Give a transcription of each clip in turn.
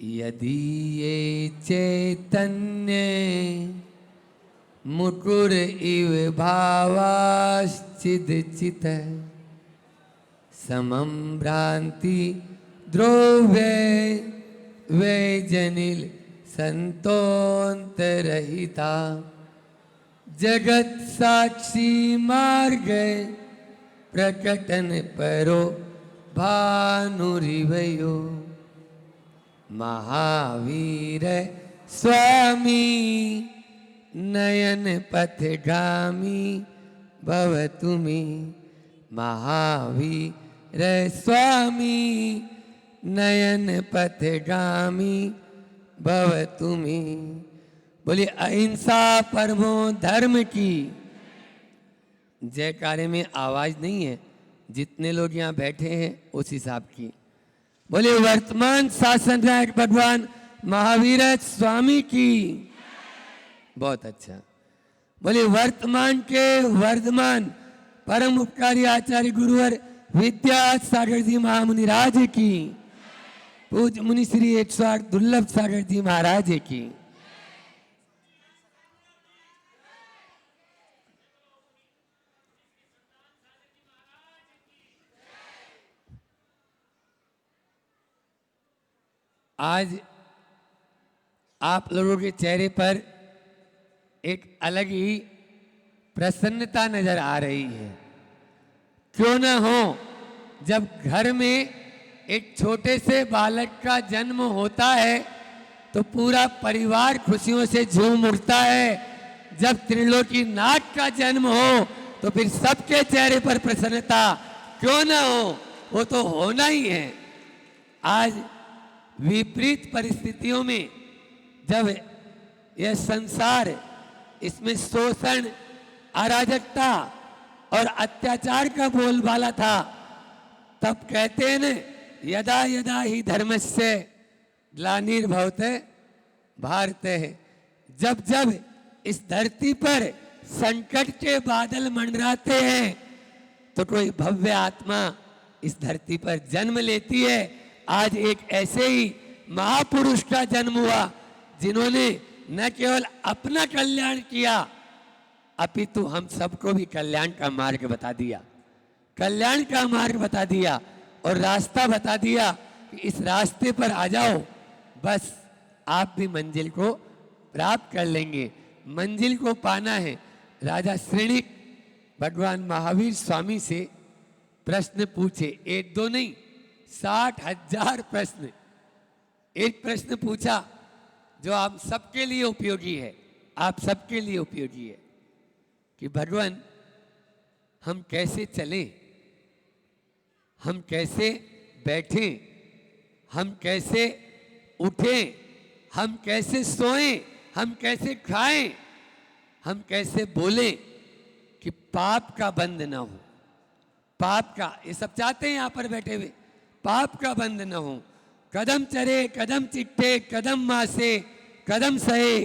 यदि ये चैतन्य मुकुर इव भावाश्चिदचित समं भ्रांति द्रोव्य वैजनिल संतोन्तरहिता जगत साक्षी मार्ग प्रकटन परो भानुरिवयो महावीर स्वामी नयन पथगामी भवतु मे महावीर स्वामी नयन पथगामी भवतु मे। बोलिए अहिंसा परमो धर्म की। जयकारे में आवाज नहीं है, जितने लोग यहाँ बैठे हैं उस हिसाब की। बोलिए वर्तमान शासन नायक भगवान महावीर स्वामी की। बहुत अच्छा। बोलिए वर्तमान के वर्धमान परम उपकारी आचार्य गुरुवर विद्यासागर जी महामुनि राज की। पूज्य मुनि श्री 108 दुर्लभ सागर जी महाराज की। आज आप लोगों के चेहरे पर एक अलग ही प्रसन्नता नजर आ रही है। क्यों न हो, जब घर में एक छोटे से बालक का जन्म होता है तो पूरा परिवार खुशियों से झूम उठता है। जब त्रिलोकी नाग का जन्म हो तो फिर सबके चेहरे पर प्रसन्नता क्यों न हो, वो तो होना ही है। आज विपरीत परिस्थितियों में जब यह संसार, इसमें शोषण, अराजकता और अत्याचार का बोलबाला था, तब कहते हैं न यदा यदा ही धर्मस्य ग्लानिर्भवते भारते। जब जब इस धरती पर संकट के बादल मंडराते हैं तो कोई भव्य आत्मा इस धरती पर जन्म लेती है। आज एक ऐसे ही महापुरुष का जन्म हुआ जिन्होंने न केवल अपना कल्याण किया अपितु हम सबको भी कल्याण का मार्ग बता दिया, कल्याण का मार्ग बता दिया और रास्ता बता दिया कि इस रास्ते पर आ जाओ, बस आप भी मंजिल को प्राप्त कर लेंगे। मंजिल को पाना है। राजा श्रेणिक भगवान महावीर स्वामी से प्रश्न पूछे, एक दो नहीं 60,000 प्रश्न। एक प्रश्न पूछा जो आप सबके लिए उपयोगी है, आप सबके लिए उपयोगी है कि भगवान हम कैसे चलें, हम कैसे बैठें, हम कैसे उठें, हम कैसे सोएं, हम कैसे खाएं, हम कैसे बोलें कि पाप का बंध ना हो। पाप का, ये सब चाहते हैं यहाँ पर बैठे हुए, पाप का बंध न हो। कदम चरे कदम चिट्ठे कदम मासे कदम सहे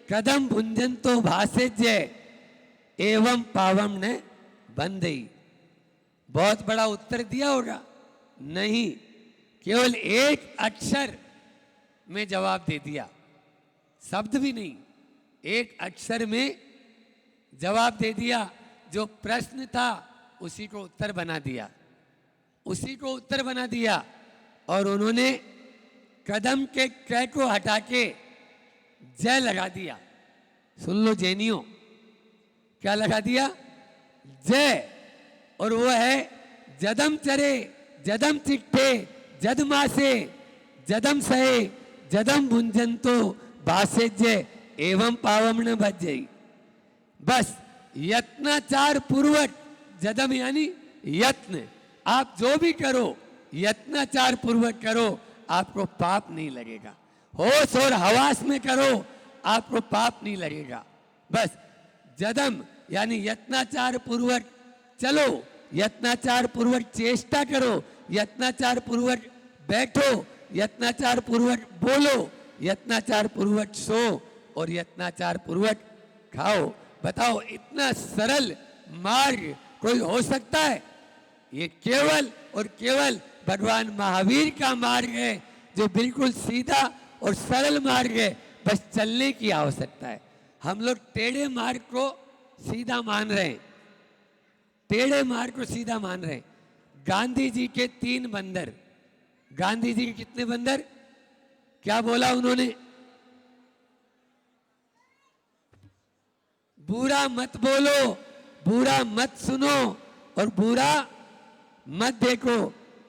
कदम भुंजंतो भासे जय एवं पावम ने बंधई। बहुत बड़ा उत्तर दिया होगा? नहीं, केवल एक अक्षर में जवाब दे दिया, शब्द भी नहीं, एक अक्षर में जवाब दे दिया। जो प्रश्न था उसी को उत्तर बना दिया, उसी को उत्तर बना दिया। और उन्होंने कदम के क को हटा के जय लगा दिया। सुन लो जैनियों, क्या लगा दिया? जय। और वो है जदम चरे जदम चिट्ठे जदमासे जदम सहे जदम भुंजंतो भासे जय एवं पावम न भजई। बस यत्नाचार पूर्वक, जदम यानी यत्न, आप जो भी करो यत्नाचार पूर्वक करो, आपको पाप नहीं लगेगा। होश और हवास में करो, आपको पाप नहीं लगेगा। बस जदम यानी यत्नाचार पूर्वक चलो, यत्नाचार पूर्वक चेष्टा करो, यत्नाचार पूर्वक बैठो, यत्नाचार पूर्वक बोलो, यत्नाचार पूर्वक सो और यत्नाचार पूर्वक खाओ। बताओ, इतना सरल मार्ग कोई हो सकता है? ये केवल और केवल भगवान महावीर का मार्ग है। जो बिल्कुल सीधा और सरल मार्ग है, बस चलने की आवश्यकता है। हम लोग टेढ़े मार्ग को सीधा मान रहे हैं, टेढ़े मार्ग को सीधा मान रहे हैं। गांधी जी के 3 बंदर, गांधी जी के कितने बंदर, क्या बोला उन्होंने? बुरा मत बोलो, बुरा मत सुनो और बुरा मत देखो।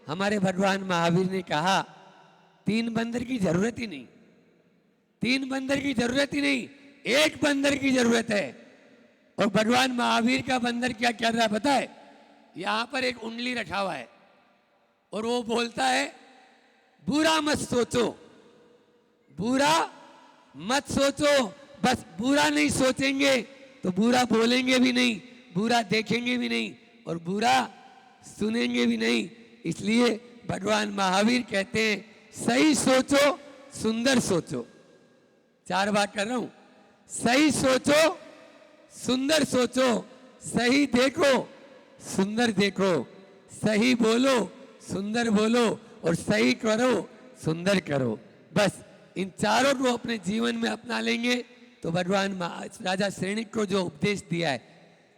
हमारे भगवान महावीर ने कहा 3 बंदर की जरूरत ही नहीं, 3 बंदर की जरूरत ही नहीं, 1 बंदर की जरूरत है। और भगवान महावीर का बंदर क्या कर रहा है पता है? यहां पर एक उंगली रखा हुआ है और वो बोलता है बुरा मत सोचो, बुरा मत सोचो। बस बुरा नहीं सोचेंगे तो बुरा बोलेंगे भी नहीं, बुरा देखेंगे भी नहीं और बुरा सुनेंगे भी नहीं। इसलिए भगवान महावीर कहते हैं सही सोचो, सुंदर सोचो। 4 बार कर रहा हूं, सही सोचो, सुंदर सोचो, सही देखो, सुंदर देखो, सही बोलो, सुंदर बोलो और सही करो, सुंदर करो। बस इन चारों को अपने जीवन में अपना लेंगे तो भगवान राजा श्रेणिक को जो उपदेश दिया है,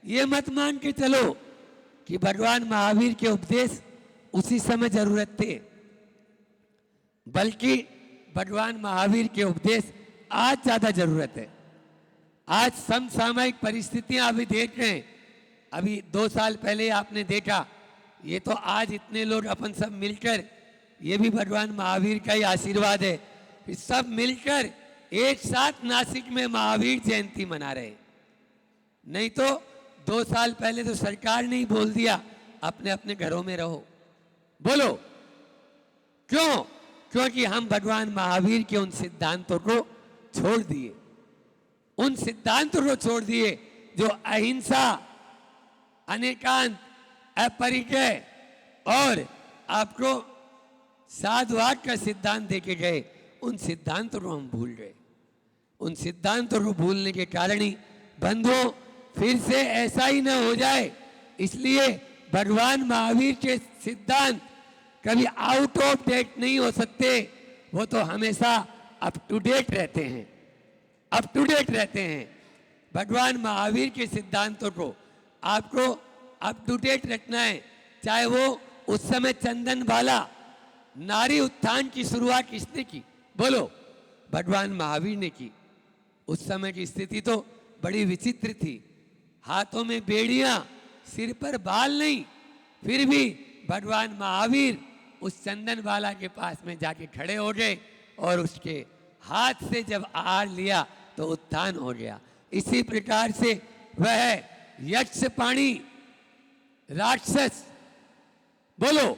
ये मत मान के चलो कि भगवान महावीर के उपदेश उसी समय जरूरत थे, बल्कि भगवान महावीर के उपदेश आज ज्यादा जरूरत है। आज समसामयिक परिस्थितियां अभी देख रहे हैं। अभी 2 साल पहले आपने देखा, ये तो आज इतने लोग अपन सब मिलकर, ये भी भगवान महावीर का ही आशीर्वाद है, सब मिलकर एक साथ नासिक में महावीर जयंती मना रहे। नहीं तो 2 साल पहले तो सरकार ने ही बोल दिया अपने अपने घरों में रहो। बोलो क्यों? क्योंकि हम भगवान महावीर के उन सिद्धांतों को छोड़ दिए, उन सिद्धांतों को छोड़ दिए जो अहिंसा, अनेकांत, अपरिग्रह और आपको साधुवाद का सिद्धांत देके गए। उन सिद्धांतों को हम भूल गए। उन सिद्धांतों को भूलने के कारण ही बंधुओं फिर से ऐसा ही न हो जाए, इसलिए भगवान महावीर के सिद्धांत कभी आउट ऑफ डेट नहीं हो सकते। वो तो हमेशा अप टू डेट रहते हैं, अप टू डेट रहते हैं। भगवान महावीर के सिद्धांतों को आपको अप टू डेट रखना है। चाहे वो उस समय चंदन वाला नारी उत्थान की शुरुआत किसने की? बोलो, भगवान महावीर ने की। उस समय की स्थिति तो बड़ी विचित्र थी, हाथों में बेड़ियां, सिर पर बाल नहीं, फिर भी भगवान महावीर उस चंदन वाला के पास में जाके खड़े हो गए और उसके हाथ से जब आहार लिया तो उत्थान हो गया। इसी प्रकार से वह यक्ष पाणी राक्षस, बोलो,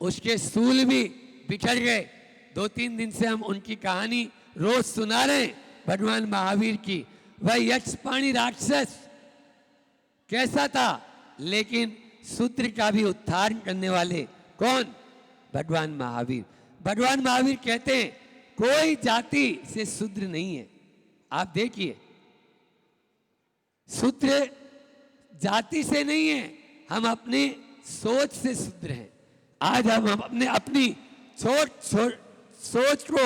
उसके सूल भी बिखर गए। 2-3 दिन से हम उनकी कहानी रोज सुना रहे हैं भगवान महावीर की। वह यक्ष पाणी राक्षस कैसा था, लेकिन शूद्र का भी उत्थान करने वाले कौन? भगवान महावीर। भगवान महावीर कहते हैं कोई जाति से शूद्र नहीं है। आप देखिए, शूद्र जाति से नहीं है, हम अपनी सोच से शूद्र हैं। आज हम अपनी सोच को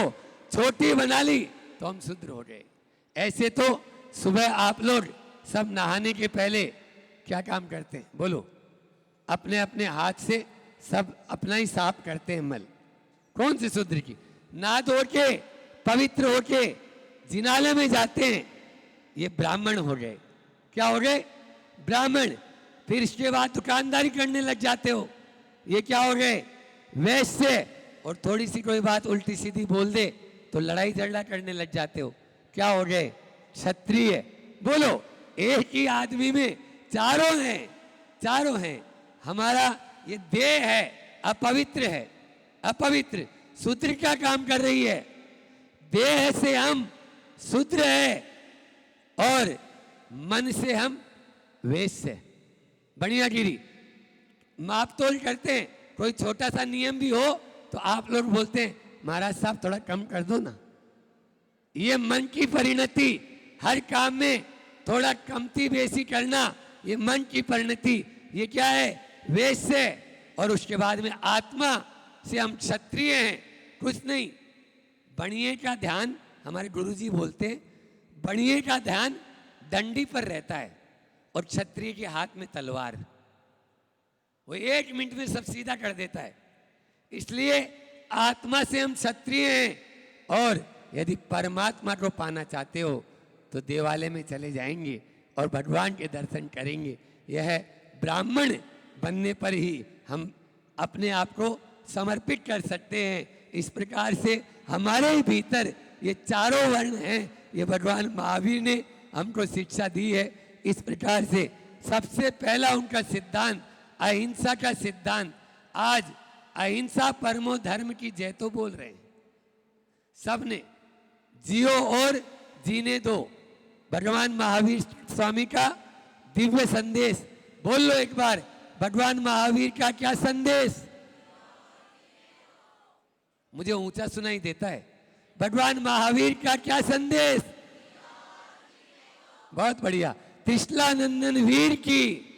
छोटी बना ली तो हम शूद्र हो गए। ऐसे तो सुबह आप लोग सब नहाने के पहले क्या काम करते हैं? बोलो, अपने अपने हाथ से सब अपना ही साफ करते हैं मल। कौन से शूद्र की? ना धो के पवित्र होके जिनालय में जाते हैं, ये ब्राह्मण हो गए। क्या हो गए? ब्राह्मण। फिर इसके बाद दुकानदारी करने लग जाते हो, ये क्या हो गए? वैश्य। और थोड़ी सी कोई बात उल्टी सीधी बोल दे तो लड़ाई झगड़ा करने लग जाते हो, क्या हो गए? क्षत्रिय। बोलो, एक ही आदमी में चारों हैं, चारों हैं। हमारा ये देह है अपवित्र है, अपवित्र। शूद्र क्या काम कर रही है? देह से हम शूद्र है और मन से हम वैश्य। बढ़िया गिरी। माप तोल करते हैं, कोई छोटा सा नियम भी हो तो आप लोग बोलते हैं महाराज साहब थोड़ा कम कर दो ना। ये मन की परिणति, हर काम में थोड़ा कमती बेसी करना, ये मन की परिणति। ये क्या है? वैश्य। और उसके बाद में आत्मा से हम क्षत्रिय हैं। कुछ नहीं, बणिए का ध्यान, हमारे गुरुजी बोलते हैं, बणिए का ध्यान डंडी पर रहता है और क्षत्रिय के हाथ में तलवार। वो 1 मिनट में सब सीधा कर देता है। इसलिए आत्मा से हम क्षत्रिय हैं और यदि परमात्मा को पाना चाहते हो तो देवालय में चले जाएंगे और भगवान के दर्शन करेंगे। यह ब्राह्मण बनने पर ही हम अपने आप को समर्पित कर सकते हैं। इस प्रकार से हमारे भीतर ये चारों वर्ण हैं, ये भगवान महावीर ने हमको शिक्षा दी है। इस प्रकार से सबसे पहला उनका सिद्धांत अहिंसा का सिद्धांत। आज अहिंसा परमो धर्म की जय तो बोल रहे हैं सबने, जियो और जीने दो, भगवान महावीर स्वामी का दिव्य संदेश। बोल लो एक बार, भगवान महावीर का क्या संदेश? मुझे ऊंचा सुनाई देता है। भगवान महावीर का क्या संदेश? बहुत बढ़िया। त्रिशला नंदन वीर की,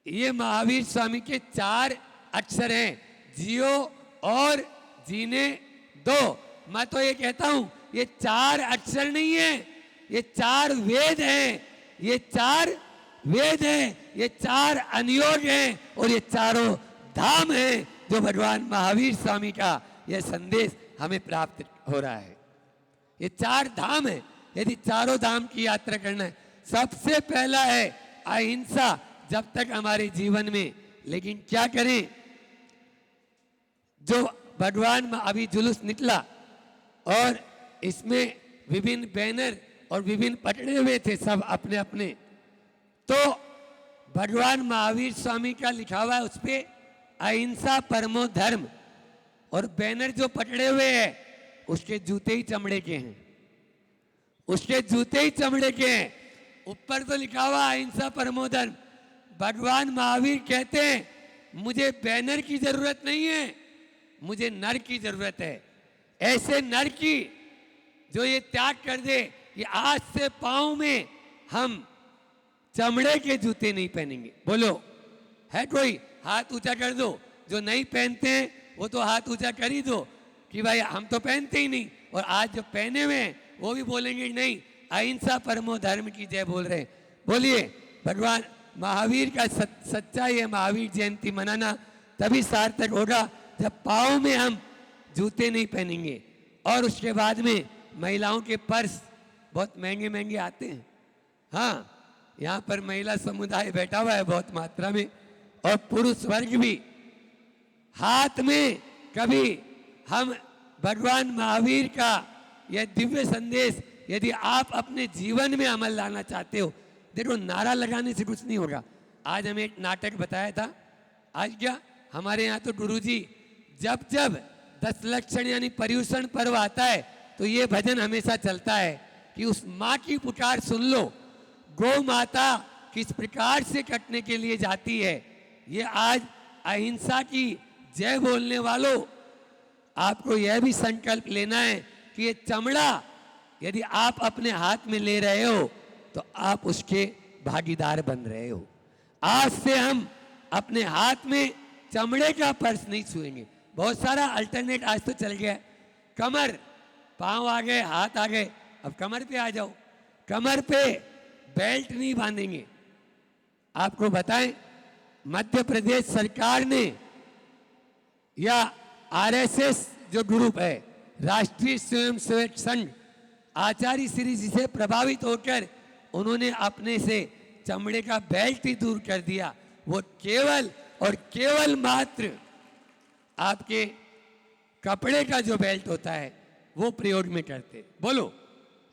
ये महावीर स्वामी के 4 अक्षर हैं, जियो और जीने दो। मैं तो ये कहता हूं ये 4 अक्षर नहीं है, ये 4 वेद हैं, ये 4 वेद हैं, ये 4 अनुयोग हैं और ये चारों धाम हैं जो भगवान महावीर स्वामी का यह संदेश हमें प्राप्त हो रहा है। ये 4 धाम है। यदि चारों धाम की यात्रा करना है, सबसे पहला है अहिंसा जब तक हमारे जीवन में। लेकिन क्या करें, जो भगवान अभी जुलूस निकला और इसमें विभिन्न बैनर और विभिन्न पकड़े हुए थे सब अपने अपने, तो भगवान महावीर स्वामी का लिखा हुआ है उस पे अहिंसा परमो धर्म, और बैनर जो पकड़े हुए हैं उसके जूते ही चमड़े के हैं, उसके जूते ही चमड़े के हैं। ऊपर तो लिखा हुआ अहिंसा परमो धर्म। भगवान महावीर कहते हैं मुझे बैनर की जरूरत नहीं है, मुझे नर की जरूरत है। ऐसे नर की जो ये त्याग कर दे कि आज से पांव में हम चमड़े के जूते नहीं पहनेंगे। बोलो है कोई? हाथ ऊंचा कर दो। जो नहीं पहनते हैं वो तो हाथ ऊंचा कर ही दो कि भाई हम तो पहनते ही नहीं, और आज जो पहने हुए हैं वो भी बोलेंगे नहीं अहिंसा परमो धर्म की जय बोल रहे हैं। बोलिए भगवान महावीर का सच्चाई है। महावीर जयंती मनाना तभी सार्थक होगा जब पाँव में हम जूते नहीं पहनेंगे। और उसके बाद में महिलाओं के पर्स बहुत महंगे महंगे आते हैं। हाँ, यहाँ पर महिला समुदाय बैठा हुआ है बहुत मात्रा में, और पुरुष वर्ग भी। हाथ में कभी हम भगवान महावीर का यह दिव्य संदेश यदि आप अपने जीवन में अमल लाना चाहते हो, देखो नारा लगाने से कुछ नहीं होगा। आज हमें एक नाटक बताया था। आज क्या हमारे यहाँ तो गुरुजी जब जब 10 लक्षण यानी पर्युषण पर्व आता है तो ये भजन हमेशा चलता है कि उस माँ की पुकार सुन लो, गौ माता किस प्रकार से कटने के लिए जाती है। ये आज अहिंसा की जय बोलने वालों, आपको यह भी संकल्प लेना है कि ये चमड़ा यदि आप अपने हाथ में ले रहे हो तो आप उसके भागीदार बन रहे हो। आज से हम अपने हाथ में चमड़े का पर्स नहीं छुएंगे। बहुत सारा अल्टरनेट आज तो चल गया है। कमर, पांव आ गए, हाथ आ गए, अब कमर पे आ जाओ। कमर पे बेल्ट नहीं बांधेंगे। आपको बताएं, मध्य प्रदेश सरकार ने या आरएसएस जो ग्रुप है, राष्ट्रीय स्वयंसेवक संघ, आचार्य श्री जी से प्रभावित होकर उन्होंने अपने से चमड़े का बेल्ट ही दूर कर दिया। वो केवल और केवल मात्र आपके कपड़े का जो बेल्ट होता है वो प्रयोग में करते। बोलो,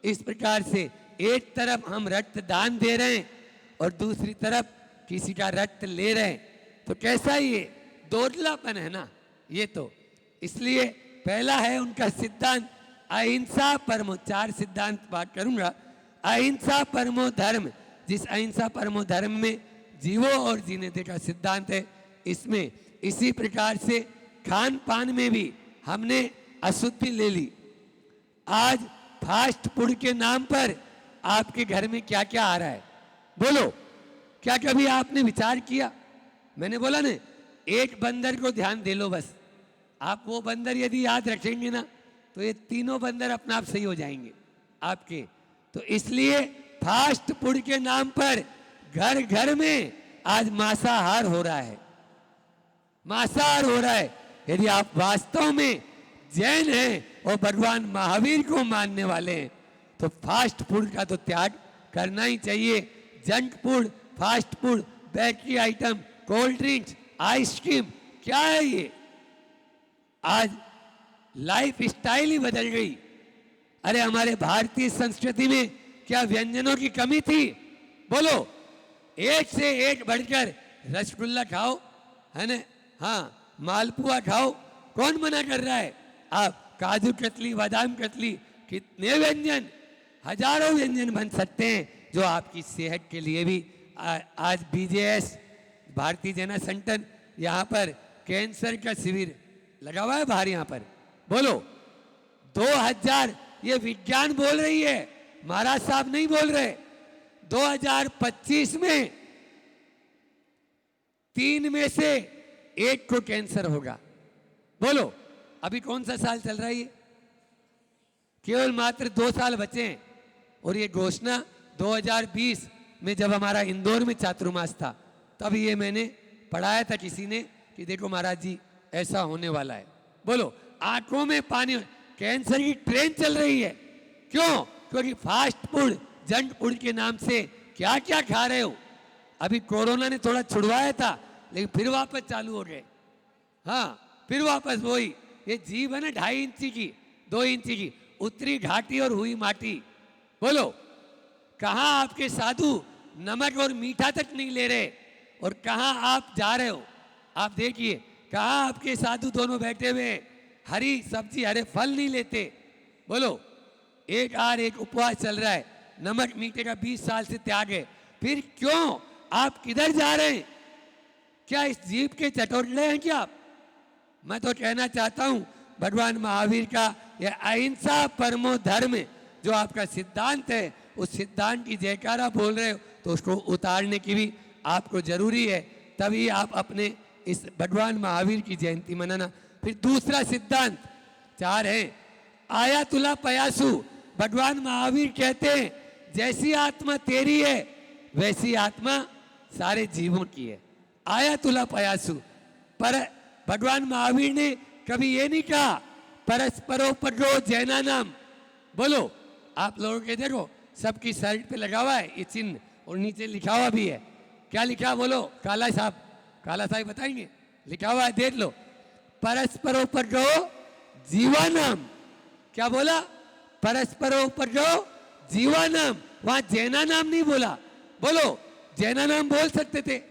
इस प्रकार से एक तरफ हम रक्तदान दे रहे हैं और दूसरी तरफ किसी का रक्त ले रहे हैं, तो कैसा ये दोगलापन है ना ये तो। इसलिए पहला है उनका सिद्धांत अहिंसा परमो, 4 सिद्धांत बात करूंगा। अहिंसा परमो धर्म, जिस अहिंसा परमो धर्म में जीवो और जीने दे का सिद्धांत है, इसमें इसी प्रकार से खान पान में भी हमने अशुद्धि ले ली। आज फास्ट फूड के नाम पर आपके घर में क्या क्या आ रहा है? बोलो, क्या कभी आपने विचार किया? मैंने बोला ना, एक बंदर को ध्यान दे लो बस, आप वो बंदर यदि याद रखेंगे ना तो ये तीनों बंदर अपने आप सही हो जाएंगे आपके। तो इसलिए फास्ट फूड के नाम पर घर घर में आज मांसाहार हो रहा है, मांसाहार हो रहा है। यदि आप वास्तव में जैन हैं और भगवान महावीर को मानने वाले हैं तो फास्ट फूड का तो त्याग करना ही चाहिए। Junk food, fast food, bakery item, cold drinks, ice cream, क्या है ये? आज लाइफ स्टाइल ही बदल गई। अरे हमारे भारतीय संस्कृति में क्या व्यंजनों की कमी थी? बोलो, एक से एक बढ़कर रसगुल्ला खाओ, है ना, हाँ मालपुआ खाओ, कौन मना कर रहा है? आप काजू कतली, बादाम कतली, कितने व्यंजन, हजारों व्यंजन बन सकते हैं जो आपकी सेहत के लिए भी। आज बीजेएस भारतीय जन संगठन यहाँ पर कैंसर का शिविर लगा हुआ है बाहर, यहाँ पर बोलो 2000, ये विज्ञान बोल रही है, महाराज साहब नहीं बोल रहे। 2025 में 3 में से 1 को कैंसर होगा। बोलो, अभी कौन सा साल चल रहा है ये? केवल मात्र 2 साल बचे हैं। और ये घोषणा 2020 में जब हमारा इंदौर में चातुर्मास था तब ये मैंने पढ़ाया था किसी ने कि देखो महाराज जी ऐसा होने वाला है। बोलो, आंखों में पानी, कैंसर की ट्रेन चल रही है। क्यों? क्योंकि फास्ट फूड, जंक फूड के नाम से क्या क्या खा रहे हो। अभी कोरोना ने थोड़ा छुड़वाया था लेकिन फिर वापस चालू हो गए। हाँ, फिर वापस वही। ये जीभ है ना 2.5 इंची की, 2 इंची की, उतरी घाटी और हुई माटी। बोलो, कहाँ आपके साधु नमक और मीठा तक नहीं ले रहे और कहाँ आप जा रहे हो? आप देखिए, कहाँ आपके साधु दोनों बैठे हुए हरी सब्जी, हरे फल नहीं लेते। बोलो, एक उपवास चल रहा है, नमक मीठे का 20 साल से त्याग है, फिर क्यों? आप किधर जा रहे हैं? क्या इस जीव के चटोरे हैं क्या आप? मैं तो कहना चाहता हूं भगवान महावीर का यह अहिंसा परमो धर्म जो आपका सिद्धांत है, उस सिद्धांत की जयकारा बोल रहे हो तो उसको उतारने की भी आपको जरूरी है, तभी आप अपने इस भगवान महावीर की जयंती मनाना। फिर दूसरा सिद्धांत 4 है, आया तुला पयासु। भगवान महावीर कहते हैं जैसी आत्मा तेरी है वैसी आत्मा सारे जीवों की है। आया तुला पयासु। पर भगवान महावीर ने कभी ये नहीं कहा परस्परोपद्रव जैना नाम। बोलो, आप लोगों के देखो सबकी शर्ट पे लगा हुआ है ये चिन्ह और नीचे लिखा हुआ भी है। क्या लिखा? बोलो, काला साहब बताएंगे। लिखा हुआ है, देख लो, परस्परोपद्रव जीवानाम। क्या बोला? परस्परोपद्रव जीवानाम। वहां जैना नाम नहीं बोला। बोलो, जैना नाम बोल सकते थे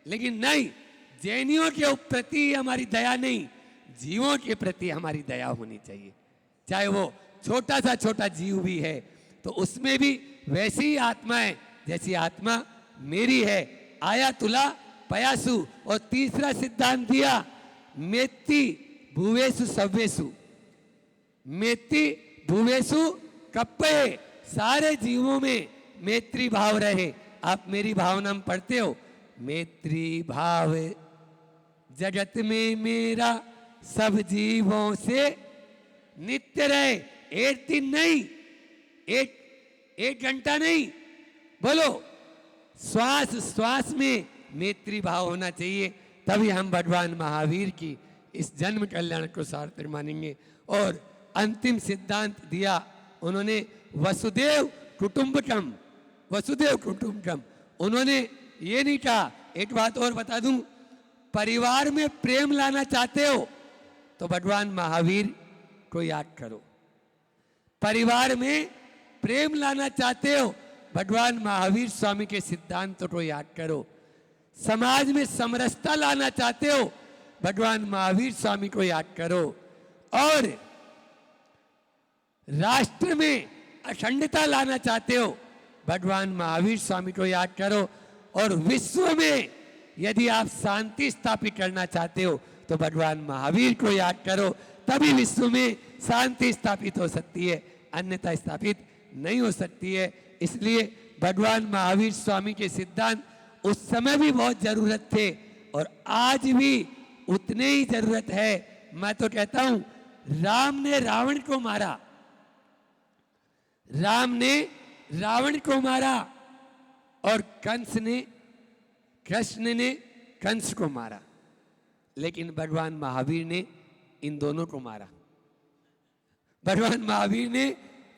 लेकिन नहीं, जैनियों के प्रति हमारी दया नहीं, जीवों के प्रति हमारी दया होनी चाहिए। चाहे वो छोटा सा छोटा जीव भी है तो उसमें भी वैसी ही आत्मा है जैसी आत्मा मेरी है। आया तुला पयासु। और तीसरा सिद्धांत दिया, मेत्ती भुवेसु सव्वेसु। मेत्ती भुवेसु कप्पे। सारे जीवों में मैत्री भाव रहे। आप मेरी भावना में पढ़ते हो, मैत्री भाव जगत में मेरा सब जीवों से नित्य रहे। 1 दिन नहीं, एक घंटा नहीं। बोलो, श्वास श्वास में मैत्री भाव होना चाहिए, तभी हम भगवान महावीर की इस जन्म कल्याण को सार्थक मानेंगे। और अंतिम सिद्धांत दिया उन्होंने, वसुदेव कुटुंबकम। वसुदेव कुटुंबकम। उन्होंने ये नहीं कहा, एक बात और बता दूं, परिवार में प्रेम लाना चाहते हो तो भगवान महावीर को याद करो। परिवार में प्रेम लाना चाहते हो भगवान महावीर स्वामी के सिद्धांतों को याद करो। समाज में समरसता लाना चाहते हो भगवान महावीर स्वामी को याद करो। और राष्ट्र में अखंडता लाना चाहते हो भगवान महावीर स्वामी को याद करो। और विश्व में यदि आप शांति स्थापित करना चाहते हो तो भगवान महावीर को याद करो, तभी विश्व में शांति स्थापित हो सकती है, अन्यथा स्थापित नहीं हो सकती है। इसलिए भगवान महावीर स्वामी के सिद्धांत उस समय भी बहुत जरूरत थे और आज भी उतने ही जरूरत है मैं तो कहता हूं राम ने रावण को मारा, राम ने रावण को मारा और कृष्ण ने कंस को मारा, लेकिन भगवान महावीर ने इन दोनों को मारा। भगवान महावीर ने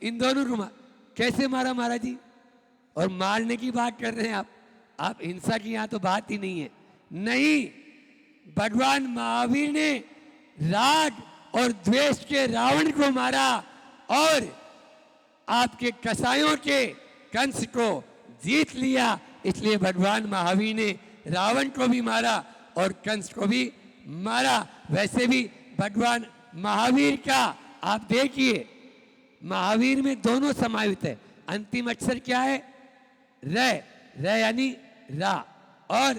इन दोनों को मारा। कैसे मारा महाराज जी? और मारने की बात कर रहे हैं आप हिंसा की यहां तो बात ही नहीं है। नहीं, भगवान महावीर ने राग और द्वेष के रावण को मारा और आपके कसायों के कंस को जीत लिया। इसलिए भगवान महावीर ने रावण को भी मारा और कंस को भी मारा। वैसे भी भगवान महावीर का आप देखिए, महावीर में दोनों समाहित है। अंतिम अक्षर क्या है? र यानी रा, और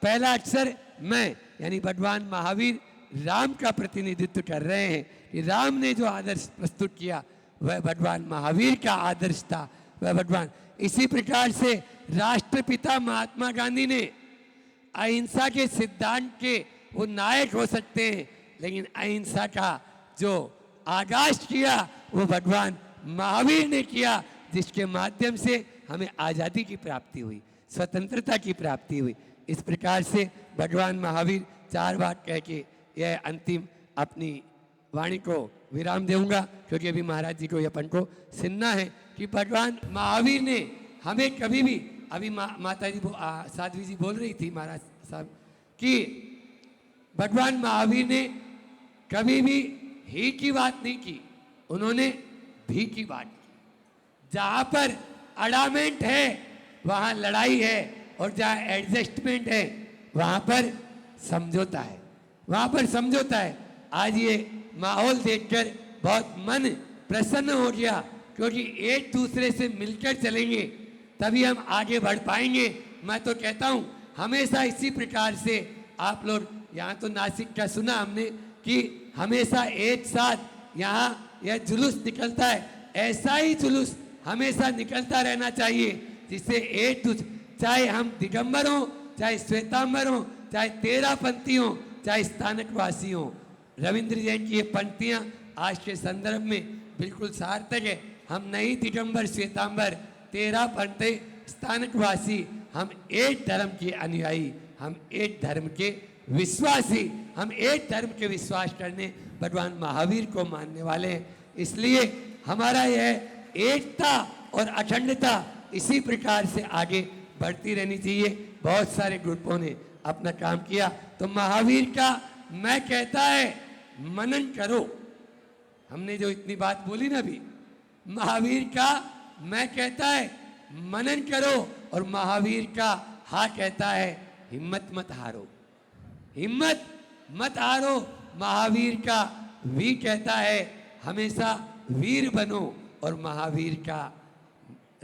पहला अक्षर मैं, यानी भगवान महावीर राम का प्रतिनिधित्व कर रहे हैं कि राम ने जो आदर्श प्रस्तुत किया वह भगवान महावीर का आदर्श था, वह भगवान। इसी प्रकार से राष्ट्रपिता महात्मा गांधी ने अहिंसा के सिद्धांत के वो नायक हो सकते हैं, लेकिन अहिंसा का जो आगाज किया वो भगवान महावीर ने किया, जिसके माध्यम से हमें आज़ादी की प्राप्ति हुई, स्वतंत्रता की प्राप्ति हुई। इस प्रकार से भगवान महावीर 4 बात कह के यह अंतिम अपनी वाणी को विराम दूंगा, क्योंकि अभी महाराज जी को अपन को सुनना है कि भगवान महावीर ने हमें कभी भी, अभी माता जी साध्वी जी बोल रही थी महाराज साहब कि भगवान महावीर ने कभी भी ही की बात नहीं की, उन्होंने भी की बात की। जहां पर अडामेंट है वहां लड़ाई है, और जहां एडजस्टमेंट है वहां पर समझौता है, वहां पर समझौता है। आज ये माहौल देखकर बहुत मन प्रसन्न हो गया, क्योंकि एक दूसरे से मिलकर चलेंगे तभी हम आगे बढ़ पाएंगे। मैं तो कहता हूं हमेशा इसी प्रकार से आप लोग, यहाँ तो नासिक का सुना हमने कि हमेशा एक साथ यहाँ यह जुलूस निकलता है, ऐसा ही जुलूस हमेशा निकलता रहना चाहिए, जिससे एक दूसरे, चाहे हम दिगंबर हों, चाहे श्वेतांबर हों, चाहे तेरापंथी हों, चाहे स्थानकवासी हों। रविंद्र जैन की ये पंक्तियाँ आज के संदर्भ में बिल्कुल सार्थक है। हम नहीं दिगंबर श्वेतांबर तेरापंथी स्थानकवासी, हम एक धर्म के अनुयायी, हम एक धर्म के विश्वासी, हम एक धर्म के विश्वास करने भगवान महावीर को मानने वाले हैं। इसलिए हमारा यह एकता और अखंडता इसी प्रकार से आगे बढ़ती रहनी चाहिए। बहुत सारे ग्रुपों ने अपना काम किया, तो महावीर का मैं कहता है मनन करो। हमने जो इतनी बात बोली ना अभी, महावीर का मैं कहता है मनन करो, और महावीर का हाँ कहता है हिम्मत मत हारो, हिम्मत मत हारो। महावीर का वी कहता है हमेशा वीर बनो, और महावीर का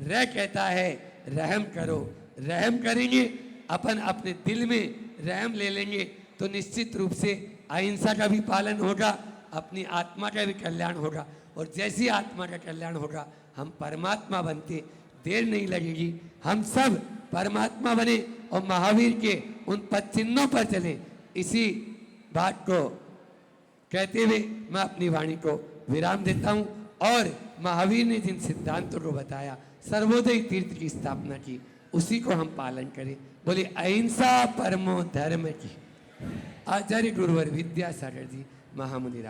र कहता है रहम करो। रहम करेंगे अपन, अपने दिल में रहम ले लेंगे तो निश्चित रूप से अहिंसा का भी पालन होगा, अपनी आत्मा का भी कल्याण होगा, और जैसी आत्मा का कल्याण होगा हम परमात्मा बनते देर नहीं लगेगी। हम सब परमात्मा बने और महावीर के उन पद चिन्हों पर चलें। इसी बात को कहते हुए मैं अपनी वाणी को विराम देता हूं, और महावीर ने जिन सिद्धांतों को बताया, सर्वोदय तीर्थ की स्थापना की, उसी को हम पालन करें। बोले अहिंसा परमो धर्म की। आचार्य गुरुवर विद्यासागर जी महामुनि।